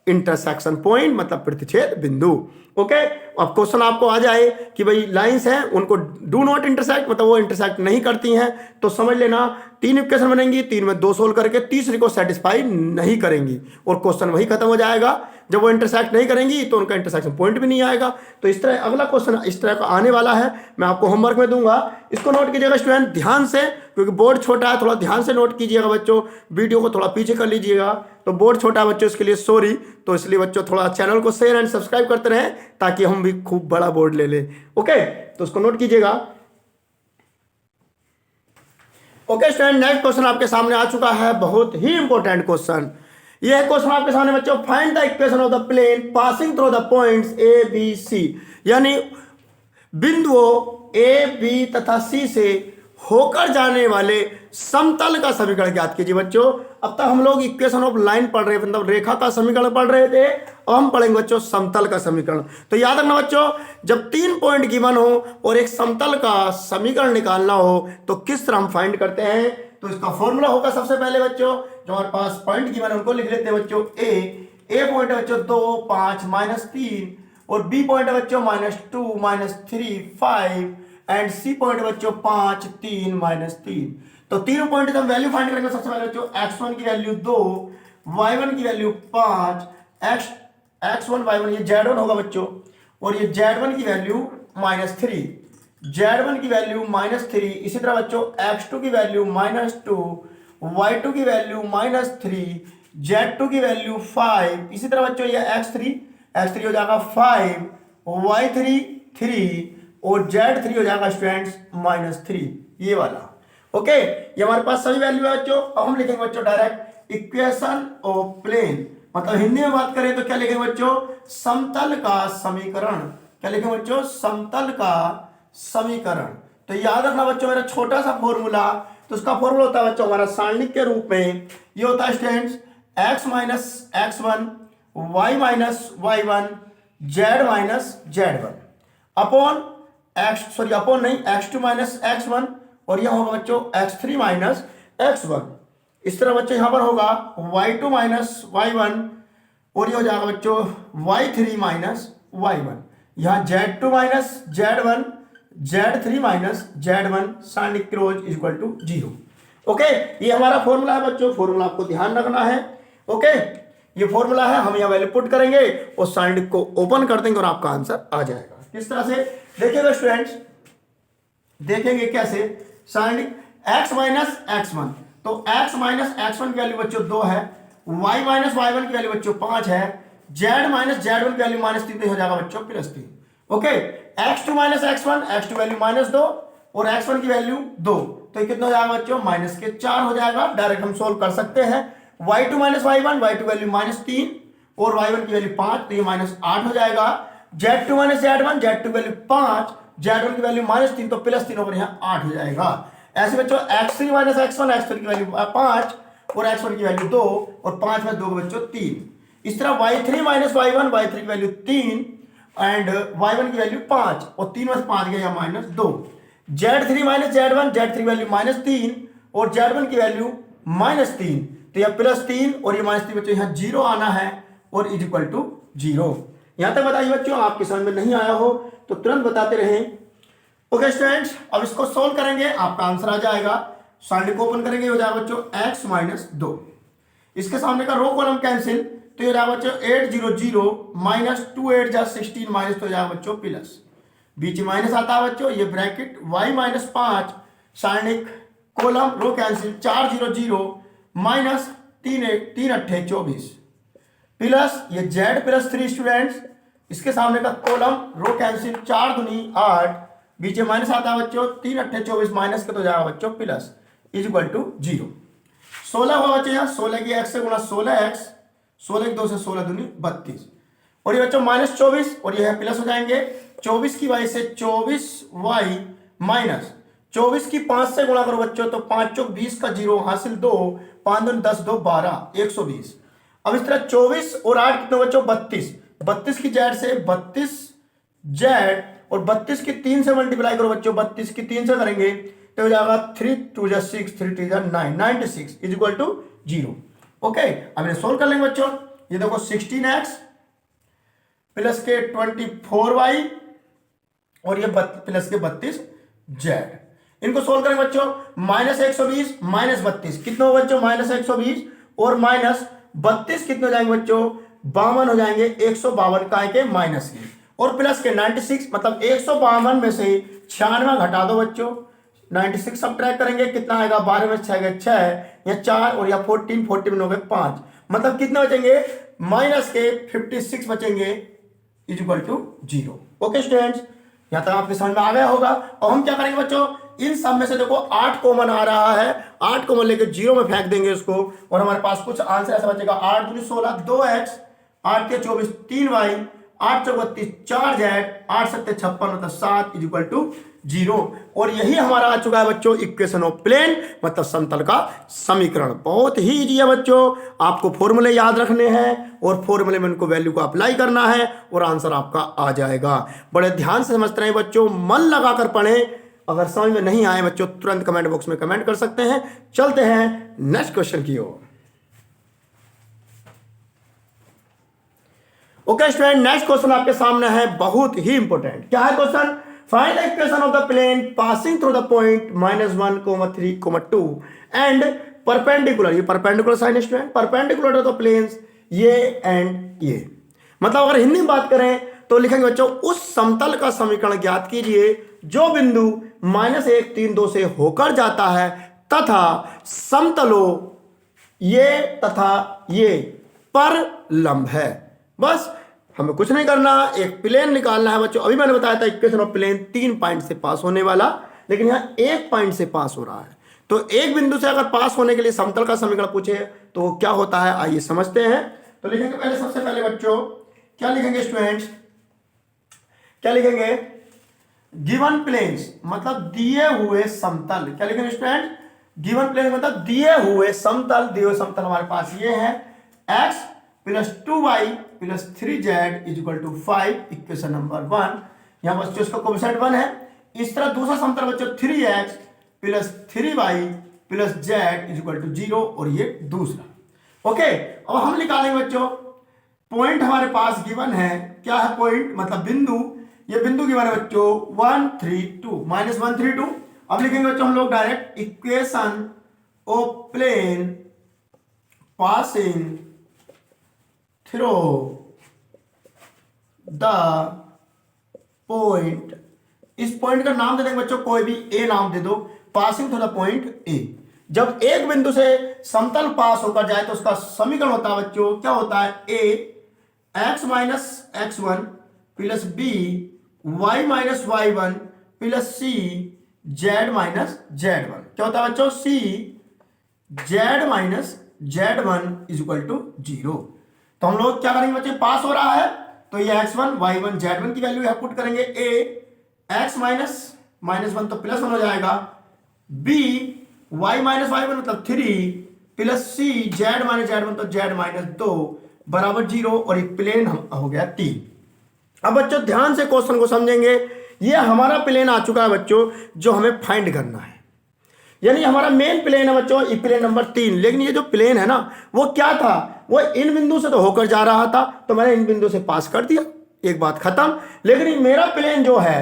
इंटरसेक्शन पॉइंट, मतलब प्रतिच्छेद बिंदु। ओके, अब क्वेश्चन आपको आ जाए कि भाई लाइंस हैं उनको डू नॉट इंटरसेक्ट, मतलब वो इंटरसेक्ट नहीं करती हैं, तो समझ लेना 3 इक्वेशन बनेंगी, 3 में 2 सोल्व करके तीसरी को सेटिस्फाई नहीं करेंगी और क्वेश्चन वही खत्म हो जाएगा। जब वो इंटरसेक्ट नहीं करेंगी तो उनका इंटरसेक्शन पॉइंट भी नहीं आएगा। तो इस तरह अगला क्वेश्चन इस तरह का आने वाला है, मैं आपको होमवर्क में दूंगा। इसको नोट कीजिएगा स्टूडेंट ध्यान से, क्योंकि बोर्ड छोटा है, थोड़ा ध्यान से नोट कीजिएगा बच्चों। वीडियो को थोड़ा पीछे कर लीजिएगा, तो बोर्ड छोटा है बच्चों, इसके लिए सॉरी। तो इसलिए बच्चों थोड़ा चैनल को शेयर एंड सब्सक्राइब करते रहें ताकि हम भी खूब बड़ा बोर्ड ले लें। ओके, तो उसको नोट कीजिएगा। ओके स्टूडेंट, नेक्स्ट क्वेश्चन आपके सामने आ चुका है, बहुत ही इंपॉर्टेंट क्वेश्चन। यह क्वेश्चन आपके सामने बच्चों, find the equation of the plane passing through the points A B C, यानी बिंदुओं A B तथा C से होकर जाने वाले समतल का समीकरण ज्ञात कीजिए बच्चों। अब तक हम लोग इक्वेशन ऑफ लाइन पढ़ रहे, मतलब रेखा का समीकरण पढ़ रहे थे, अब हम पढ़ेंगे बच्चों समतल का समीकरण। तो याद रखना बच्चों, जब 3 पॉइंट गिवन हो और एक समतल का समीकरण निकालना हो तो किस तरह हम फाइंड करते हैं, तो इसका फॉर्मूला होगा सबसे पहले बच्चों, जो हमारे पास पॉइंट गिवन है उनको लिख लेते हैं बच्चों। ए पॉइंट है बच्चों 2 5 -3 और बी पॉइंट है बच्चों -2 -3 5 एंड सी पॉइंट है बच्चों 5 3 -3। तो तीनों पॉइंट हम वैल्यू फाइंड करेंगे। सबसे पहले बच्चों x1 की वैल्यू 2, y1 की वैल्यू 5, x1 y1 ये z1 होगा बच्चों, और ये z1 की वैल्यू -3, z1 की वैल्यू -3। इसी तरह बच्चों x2 की वैल्यू -2, y2 की वैल्यू -3, z2 की वैल्यू 5। इसी तरह बच्चों ये x3 हो जाएगा 5, y3 3 और z3 हो जाएगा स्टूडेंट्स -3, ये वाला। ओके, ये हमारे पास सभी वैल्यू है बच्चों। अब हम लिखेंगे बच्चों डायरेक्ट इक्वेशन ऑफ प्लेन, मतलब हिंदी में बात करें तो क्या लिखेंगे बच्चों, समतल का समीकरण। क्या लिखेंगे बच्चों, समतल का समीकरण। तो याद रखना बच्चों मेरा छोटा सा फॉर्मूला, तो उसका फॉर्मूला होता है बच्चों हमारा सारणिक के रूप में, ये होता है students x - x1 y - y1 z - z1 upon x2 - x1 और यह होगा बच्चों x3 - x1। इस तरह बच्चों यहां पर होगा y2 - y1 और ये हो जाएगा बच्चों y3 - y1। यहां z2 - z1 z3 - z1 sign cross equal to 0। Okay, ये हमारा फॉर्मूला है बच्चों, फॉर्मूला आपको ध्यान रखना है। ओके, ये फॉर्मूला है, हम यहाँ वैल्यू पुट करेंगे और साइन को ओपन कर देंगे और आपका आंसर आ जाएगा। किस तरह से देखिएगा स्टूडेंट्स, देखेंगे कैसे साइन x - x1, तो x - x1 की वैल्यू बच्चों 2 है, y - y1 की वैल्यू बच्चों 5 है, z - z1 की वैल्यू -3 तो हो जाएगा बच्चों +3। ओके, x2 - x1 वैल्यू -2 और x1 की वैल्यू 2, तो ये कितना हो जाएगा बच्चों -4 हो जाएगा। डायरेक्ट हम सोल्व कर सकते हैं। y2 - y1 y2 वैल्यू -3 और y1 की वैल्यू 5 तो ये -8 हो जाएगा। z2 - z1 वैल्यू 5 z1 की वैल्यू -3 तो +3 होकर यहाँ 8 हो जाएगा। ऐसे बच्चों x3 - x1 की वैल्यू 5 और x1 की वैल्यू 2 और 5 में 2 बच्चों 3। इस तरह y3 - y1 की वैल्यू 3 एंड y1 की वैल्यू 5 और 3 में से 5 गया -2। z3 - z1 की वैल्यू -3 और z1 की वैल्यू -3 तो यह +3 और ये -3 बच्चों यहाँ 0 आना है और इज इक्वल टू 0। यहां तक बताइए बच्चों, आपके समझ में नहीं आया हो तो तुरंत बताते रहें। ओके स्टूडेंट्स, अब इसको सोल्व करेंगे, आपका आंसर आ जाएगा। साइन को ओपन करेंगे, हो जाएगा बच्चों x - 2, इसके सामने का रो कॉलम कैंसिल तो ये जाएगा बच्चों 8 0 0 -2 8 जा 16 माइनस तो जाएगा बच्चों प्लस, बीच में माइनस आता है बच्चों, ये ब्रैकेट y - 5 साइनिक कॉलम रो कैंसिल 4 0 0 -3 8 24 प्लस ये z +3 स्टूडेंट्स, इसके सामने का कॉलम रो कैंसिल 4 दूनी 8 बीच में माइनस आता है बच्चों 3 8 24 माइनस का तो जाएगा बच्चों प्लस इज इक्वल टू 0। 16 हुआ बच्चों यहाँ 16 की x से गुणा 16x 16 की 2 से 16 दूनी 32 और ये बच्चों -24 और ये प्लस हो जाएंगे 24 की y से 24y माइनस 24 की 5 से गुणा करो बच्चों तो 5 चौक 20 का 0 हासिल 2 5 दूनी 10 2 12 120। अब इस तरह 24 और 8 कितने बच्चों 32 की z से 32 z और 32 की 3 से मल्टीप्लाई करो बच्चों, 32 की 3 से करेंगे तो हो जाएगा 3 2 6 3 2 9 96 इज इक्वल टू 0। ओके, अब इन्हें सोल्व कर लेंगे बच्चों। ये देखो 16x प्लस के 24y और ये प्लस के 32z, इनको सोल्व करेंगे बच्चों। -120 -32 कितना हो बच्चों -120 और -32 कितने हो जाएंगे बच्चों 52 हो जाएंगे, 152 का के माइनस के और प्लस के 96 मतलब 152 में से 96 घटा दो बच्चों, 96 सब ट्रैक करेंगे कितना आएगा 12 में 6 गए 6 या 4 और या 14 में हो गए 5 मतलब कितने बचेंगे माइनस के 56 बचेंगे is equal to 0। Okay students, यहां तक आपके समझ में आ गया होगा। और हम क्या करेंगे बच्चों, इन सब में से देखो 8 कॉमन आ रहा है, 8 कॉमन लेके 0 में फेंक देंगे उसको और हमारे पास कुछ आंसर ऐसा बचेगा 8 दूनी 16 2x 8 के 24 3y 8 चौक 32 4z 8 सत्ते 56 मतलब 7 इज इक्वल टू 0। और यही हमारा आ चुका है बच्चों इक्वेशन ऑफ प्लेन मतलब समतल का समीकरण। बहुत ही इजी है बच्चों, आपको फॉर्मूले याद रखने हैं और फॉर्मूले में उनको वैल्यू को अप्लाई करना है और आंसर आपका आ जाएगा। बड़े ध्यान से समझते रहे बच्चों, मन लगाकर पढ़ें, अगर समझ में नहीं आए बच्चों तुरंत कमेंट बॉक्स में कमेंट कर सकते हैं। चलते हैं नेक्स्ट क्वेश्चन की ओर। ओके स्टूडेंट, नेक्स्ट क्वेश्चन आपके सामने है, बहुत ही इंपॉर्टेंट। क्या है question? Find the equation of the plane passing through the point -1, 3, 2 and perpendicular. ये perpendicular sign student, perpendicular to the planes ये एंड ये। मतलब अगर हिंदी में बात करें तो लिखेंगे बच्चों उस समतल का समीकरण ज्ञात कीजिए जो बिंदु -1, 3, 2 से होकर जाता है तथा समतलों ये तथा ये पर लंब है। बस हमें कुछ नहीं करना, एक प्लेन निकालना है बच्चों। अभी मैंने बताया था इक्वेशन ऑफ प्लेन 3 पॉइंट से पास होने वाला, लेकिन यहां 1 पॉइंट से पास हो रहा है। तो एक बिंदु से अगर पास होने के लिए समतल का समीकरण पूछे तो वो क्या होता है, आइए समझते हैं। तो लिखेंगे पहले, सबसे पहले बच्चों क्या लिखेंगे स्टूडेंट्स, क्या लिखेंगे? गिवन प्लेन्स मतलब दिए हुए समतल। क्या लिखेंगे स्टूडेंट? गिवन प्लेन मतलब दिए हुए समतल। दिए हुए समतल हमारे पास ये है x + 2y + 3z = 5, equation number 1। यहां बच्चों इसका कोएफिशिएंट 1 है। इस तरह दूसरा समतल बच्चों 3x + 3y + z = 0 और ये दूसरा। ओके, अब हम निकालेंगे बच्चों पॉइंट हमारे पास गिवन है। क्या है पॉइंट? मतलब बिंदु। ये बिंदु गिवन है बच्चों 1, 3, 2, -1, 3, 2। अब लिखेंगे बच्चों हम लोग direct equation of plane passing through the point. इस पॉइंट का नाम दे देंगे बच्चों, कोई भी ए नाम दे दो, passing through the point A. जब एक बिंदु से समतल पास होकर जाए तो उसका समीकरण होता है बच्चों, क्या होता है? ए x - x1 + b y - y1 + c z - z1। क्या होता है बच्चों? c z - z1 = 0। तो हम लोग क्या करेंगे बच्चे, पास हो रहा है तो ये x1 y1 z1 की वैल्यू यहां पुट करेंगे। a x - -1 तो +1 हो जाएगा, b y - y1 मतलब 3 + c z - z1 तो z - 2 बराबर 0 और एक प्लेन हो गया 3। अब बच्चों ध्यान से क्वेश्चन को समझेंगे। ये हमारा प्लेन आ चुका है बच्चों जो हमें फाइंड करना है, यानी हमारा मेन प्लेन है बच्चों ये प्लेन नंबर 3। लेकिन ये जो प्लेन है ना वो क्या था, वो इन बिंदु से तो होकर जा रहा था तो मैंने इन बिंदु से पास कर दिया, एक बात खत्म। लेकिन मेरा प्लेन जो है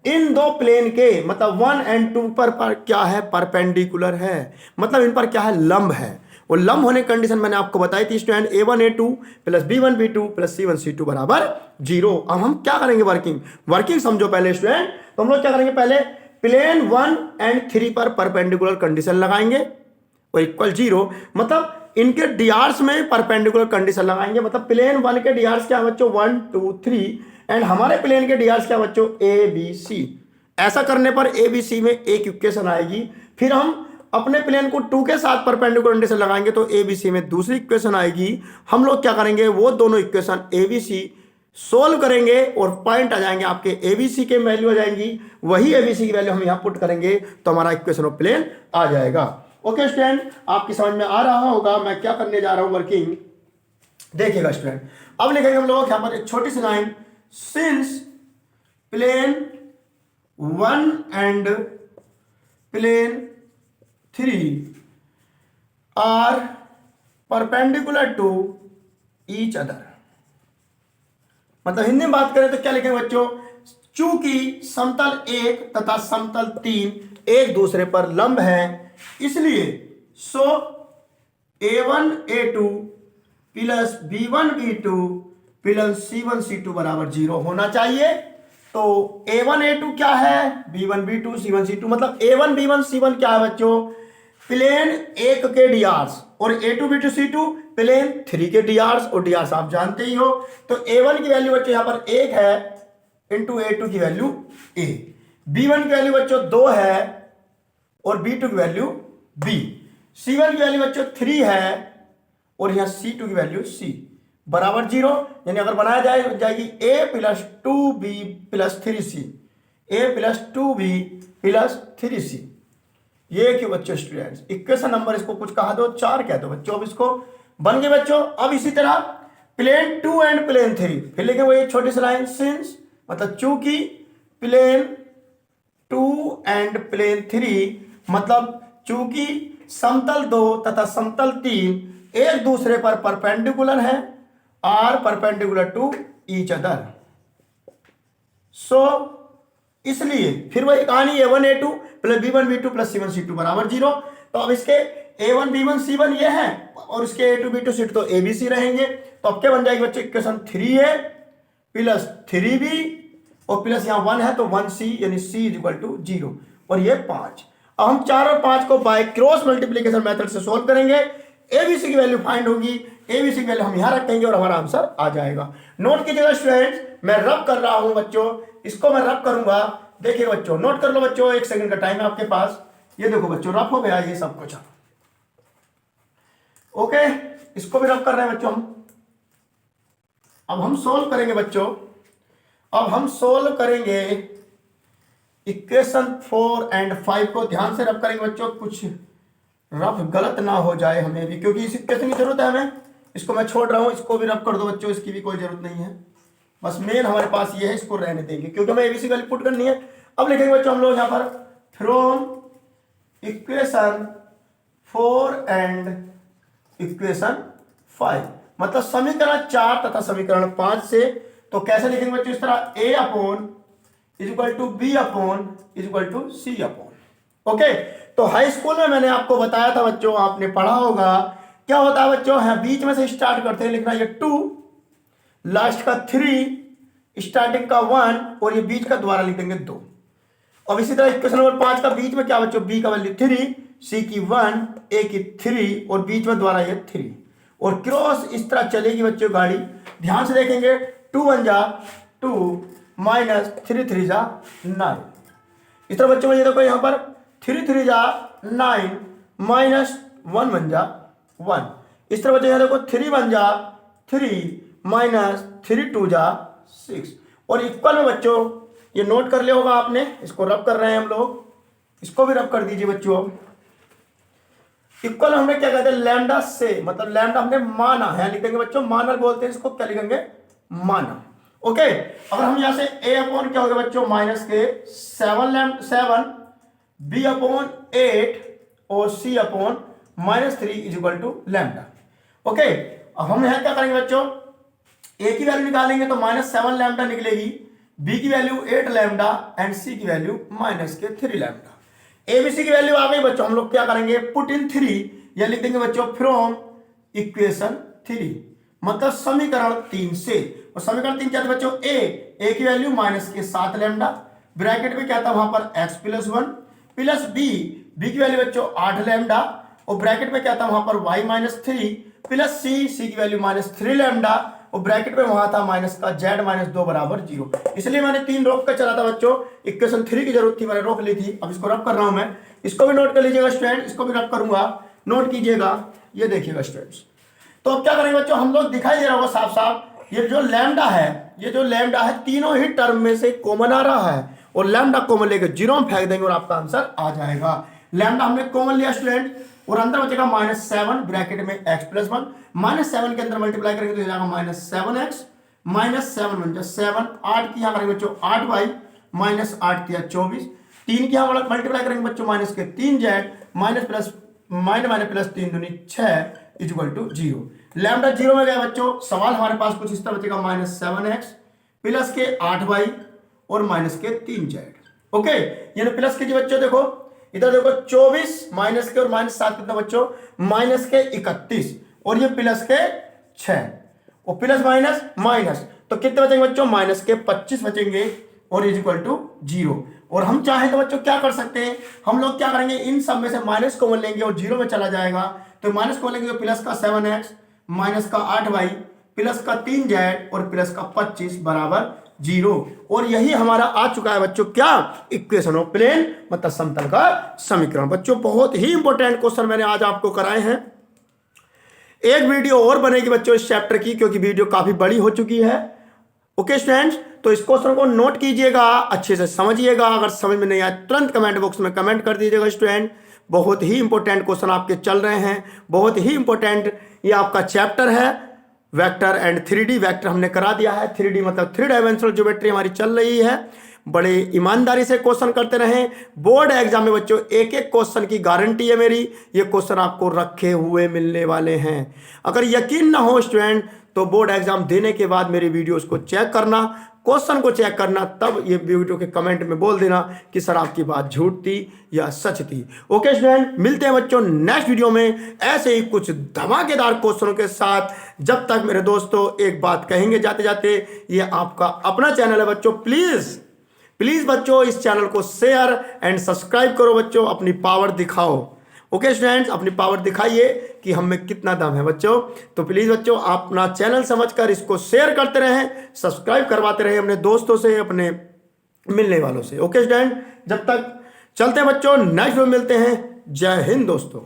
इन दो प्लेन के मतलब 1 और 2 पर क्या है, परपेंडिकुलर है। मतलब इन पर क्या है, लंब है। वो लंब होने की कंडीशन मैंने आपको बताई थी student, a1 a2 + b1 b2 + c1 c2 बराबर 0। अब हम क्या करेंगे, वर्किंग समझो पहले स्टूडेंट। तो हम लोग क्या करेंगे, पहले प्लेन 1 और 3 पर परपेंडिकुलर कंडीशन लगाएंगे और इक्वल 0। मतलब इनके डीआर्स में परपेंडिकुलर कंडीशन लगाएंगे। मतलब प्लेन 1 के डीआर्स क्या है बच्चों, 1, 2, 3 एंड हमारे प्लेन के डीआर्स क्या बच्चों, a b c। ऐसा करने पर a b c में एक इक्वेशन आएगी। फिर हम अपने प्लेन को 2 के साथ परपेंडिकुलर कंडीशन लगाएंगे तो a b c में दूसरी इक्वेशन आएगी। हम लोग क्या करेंगे, वो दोनों equation a b c solve करेंगे और पॉइंट आ जाएंगे आपके ए बी सी के वैल्यू आ जाएंगी। वही ए बी सी की वैल्यू हम यहां पुट करेंगे तो हमारा इक्वेशन ऑफ प्लेन आ जाएगा। ओके स्टूडेंट, आपकी समझ में आ रहा होगा मैं क्या करने जा रहा हूं वर्किंग, देखिएगा स्टूडेंट। अब लिखेंगे हम लोग यहां पर एक छोटी सी line, since plane 1 and plane 3 are perpendicular to each other. मतलब हिंदी में बात करें तो क्या लिखेंगे बच्चों, चूंकि समतल 1 तथा समतल 3 एक दूसरे पर लंब है इसलिए सो a1 a2 + b1 b2 + c1 c2 बराबर 0 होना चाहिए। तो a1 a2 क्या है, b1 b2 c1 c2। मतलब a1 b1 c1 क्या है बच्चों, प्लेन 1 के डीआर्स और a2 b2 c2 प्लेन 3 के डीआर्स और डीआर्स आप जानते ही हो। तो a1 की वैल्यू बच्चों यहां पर 1 है इंटू a2 की वैल्यू a, b1 की वैल्यू बच्चों 2 है और b2 की वैल्यू b, c1 की वैल्यू बच्चों 3 है और यहां c2 की वैल्यू c बराबर 0। यानी अगर बनाया जाएगी a + 2b + 3c, a + 2b + 3c। ये क्यों बच्चों स्टूडेंट्स, इक्वेशन नंबर इसको कुछ कहा दो 4 कह दो बच्चों। अब इसको बन गए बच्चों। अब इसी तरह प्लेन 2 एंड प्लेन 3 फिर लिखे वो एक छोटी सी लाइन, सिंस मतलब चूंकि प्लेन 2 एंड प्लेन 3, मतलब चूंकि समतल 2 तथा समतल 3 एक दूसरे पर परपेंडिकुलर है, are perpendicular to each other. So इसलिए फिर वही कहानी A1 A2 plus B1 B2 plus C1 C2 बराबर 0। तो अब इसके A1 B1 C1 ये है और इसके A2 B2 C2 तो ABC रहेंगे। तो अब क्या बन जाएगी बच्चे, इक्वेशन 3A प्लस 3B और प्लस यहाँ 1 है तो 1C, यानी C इज इक्वल टू 0 और ये 5। अब हम 4 और 5 को बाय क्रॉस मल्टीप्लीकेशन मेथड से सोल्व करेंगे। ABC की वैल्यू फाइंड होगी, ABC की वैल्यू हम यहाँ रखेंगे और हमारा आंसर आ जाएगा। नोट कीजिएगा स्टूडेंट्स, मैं रब कर रहा हूं बच्चों, इसको मैं रब करूंगा। देखिए बच्चों, नोट कर लो बच्चों, 1 सेकंड का टाइम है आपके पास। ये देखो बच्चों, रब हो गया ये सब कुछ। ओके, इसको भी रब कर रहे हैं बच्चों हम। अब हम सोल्व करेंगे बच्चों, अब हम सोल्व करेंगे इक्वेशन 4 एंड 5 को ध्यान से रब करेंगे बच्चों, कुछ रफ गलत ना हो जाए हमें भी, क्योंकि इस इक्वेशन की जरूरत है हमें। इसको मैं छोड़ रहा हूं, इसको भी रब कर दो बच्चों, इसकी भी कोई जरूरत नहीं है। बस मेन हमारे पास ये है, इसको रहने देंगे क्योंकि हमें ABC वैल्यू पुट करनी है। अब लिखेंगे बच्चों हम लोग यहाँ पर फ्रॉम इक्वेशन 4 एंड इक्वेशन 5, मतलब समीकरण 4 तथा समीकरण 5 से। तो कैसे लिखेंगे बच्चों, इस तरह A upon is equal to B upon is equal to C upon. Okay, तो हाई स्कूल में मैंने आपको बताया था बच्चों, आपने पढ़ा होगा क्या होता है बच्चों, है बीच में से स्टार्ट करते हैं लिखना, ये 2, लास्ट का 3, स्टार्टिंग का 1 और ये बीच का द्वारा लिखेंगे 2। अब इसी तरह इक्वेशन नंबर 5 का बीच में क्या बच्चों, B का वैल्यू 3, C की 1, A की 3 और बीच में द्वारा ये 3 और क्रॉस इस तरह चलेगी बच्चों गाड़ी। ध्यान से देखेंगे, 2 1 जा 2 माइनस 3 3 जा 9। इस तरह बच्चों में ये देखो यहाँ पर 3 3 जा 9 माइनस 1 1 जा 1। इस तरह बच्चों यहाँ देखो 3 1 जा 3 माइनस 3 2 जा 6 और इक्वल में बच्चों ये नोट कर लिया होगा आपने, इसको रब कर रहे हैं हम लोग, इसको भी रब कर दीजिए बच्चों। इक्वल हमने क्या कहते हैं, लैम्डा से, मतलब लैम्डा हमने माना है, लिखेंगे बच्चों मानर बोलते हैं इसको, क्या लिखेंगे, माना। ओके, अगर हम यहां से A अपॉन क्या होगा बच्चों, माइनस के 7 B अपॉन 8 और C upon -3 is equal to lambda. Okay, अब हम यहां क्या करेंगे बच्चों, A की वैल्यू निकालेंगे तो -7 लैम्डा निकलेगी, B की वैल्यू 8 लैम्डा एंड C की वैल्यू -3 लैम्डा। ABC की वैल्यू आ गई बच्चों, हम लोग क्या करेंगे, पुट इन 3, या लिख देंगे बच्चों फ्रॉम इक्वेशन 3, मतलब समीकरण 3 से। और समीकरण 3 क्या था बच्चों, A की वैल्यू -7 लैम्डा, ब्रैकेट में क्या था वहां पर x + 1 प्लस B की वैल्यू बच्चों 8 लैम्डा और ब्रैकेट में क्या था वहां पर y -3 प्लस C की वैल्यू -3 लैम्डा और ब्रैकेट में वहां था माइनस का z-2 बराबर 0। इसलिए मैंने 3 रोक कर चला था बच्चों, इक्वेशन 3 की जरूरत थी, मैंने रोक ली थी। अब इसको रब कर रहा हूं मैं, इसको भी नोट कर लीजिएगा स्टूडेंट, इसको भी रब करूंगा, नोट कीजिएगा, ये देखिएगा स्टूडेंट्स। तो अब क्या करेंगे बच्चों, हम लोग दिखाई दे रहा होगा साफ साफ, ये जो लैम्डा है, ये जो लैम्डा है तीनों ही टर्म में से कॉमन आ रहा है और लैम्डा कॉमन लेकर 0 में फेंक देंगे और आपका आंसर आ जाएगा। लैम्डा हमने कॉमन लिया स्टूडेंट और अंदर बचेगा -7 ब्रैकेट में x + 1, -7 के अंदर मल्टीप्लाई करेंगे तो हो जाएगा -7x -7 बन जाए 7, 8 की यहाँ करेंगे बच्चों 8y -8 किया 24, 3 की यहाँ मल्टीप्लाई करेंगे बच्चों माइनस के 3z माइनस प्लस प्लस 3 दूनी 6 इज इक्वल टू 0। लैम्डा 0 में गया बच्चों, सवाल हमारे पास कुछ इस तरह बचेगा -7x प्लस के 8y और माइनस के 3z। ओके, यानी प्लस कीजिए बच्चों, देखो इधर देखो 24 माइनस के और -7 कितना बच्चों, माइनस के 31 और ये प्लस के 6 और प्लस माइनस माइनस, तो कितने बचेंगे बच्चों, माइनस के 25 बचेंगे और इज इक्वल टू 0। और हम चाहें तो बच्चों क्या कर सकते हैं, हम लोग क्या करेंगे, इन सब में से माइनस कॉमन लेंगे और 0 में चला जाएगा, तो माइनस कॉमन लेंगे तो प्लस का 7x माइनस का 8y प्लस का 3z और प्लस का 25 बराबर 0। और यही हमारा आ चुका है बच्चों क्या, इक्वेशन ऑफ प्लेन, मतलब समतल का समीकरण। बच्चों बहुत ही इंपॉर्टेंट क्वेश्चन मैंने आज आपको कराए हैं। एक वीडियो और बनेगी बच्चों इस चैप्टर की, क्योंकि वीडियो काफी बड़ी हो चुकी है। ओके स्टूडेंट्स, तो इस क्वेश्चन को नोट कीजिएगा, अच्छे से समझिएगा, अगर समझ में नहीं आए तुरंत कमेंट बॉक्स में कमेंट कर दीजिएगा स्टूडेंट। बहुत ही इंपॉर्टेंट क्वेश्चन आपके चल रहे हैं, बहुत ही इंपॉर्टेंट ये आपका चैप्टर है, वेक्टर एंड 3D। वेक्टर हमने करा दिया है, 3D मतलब 3 डायमेंशनल ज्योमेट्री हमारी चल रही है। बड़े ईमानदारी से क्वेश्चन करते रहें। बोर्ड एग्जाम में बच्चों एक एक क्वेश्चन की गारंटी है मेरी, ये क्वेश्चन आपको रखे हुए मिलने वाले हैं। अगर यकीन ना हो स्टूडेंट तो बोर्ड एग्जाम देने के बाद मेरी वीडियोस को चेक करना, क्वेश्चन को चेक करना, तब ये वीडियो के कमेंट में बोल देना कि सर आपकी बात झूठ थी या सच थी। ओके स्टूडेंट, मिलते हैं बच्चों नेक्स्ट वीडियो में ऐसे ही कुछ धमाकेदार क्वेश्चनों के साथ। जब तक मेरे दोस्तों एक बात कहेंगे जाते जाते, ये आपका अपना चैनल है बच्चों, प्लीज प्लीज बच्चों इस चैनल को शेयर एंड सब्सक्राइब करो बच्चों, अपनी पावर दिखाओ। ओके स्टूडेंट्स, अपनी पावर दिखाइए कि हम में कितना दम है बच्चों। तो प्लीज बच्चों अपना चैनल समझकर इसको शेयर करते रहें, सब्सक्राइब करवाते रहें अपने दोस्तों से, अपने मिलने वालों से। ओके स्टूडेंट, जब तक चलते हैं बच्चों, नेक्स्ट में मिलते हैं। जय हिंद दोस्तों।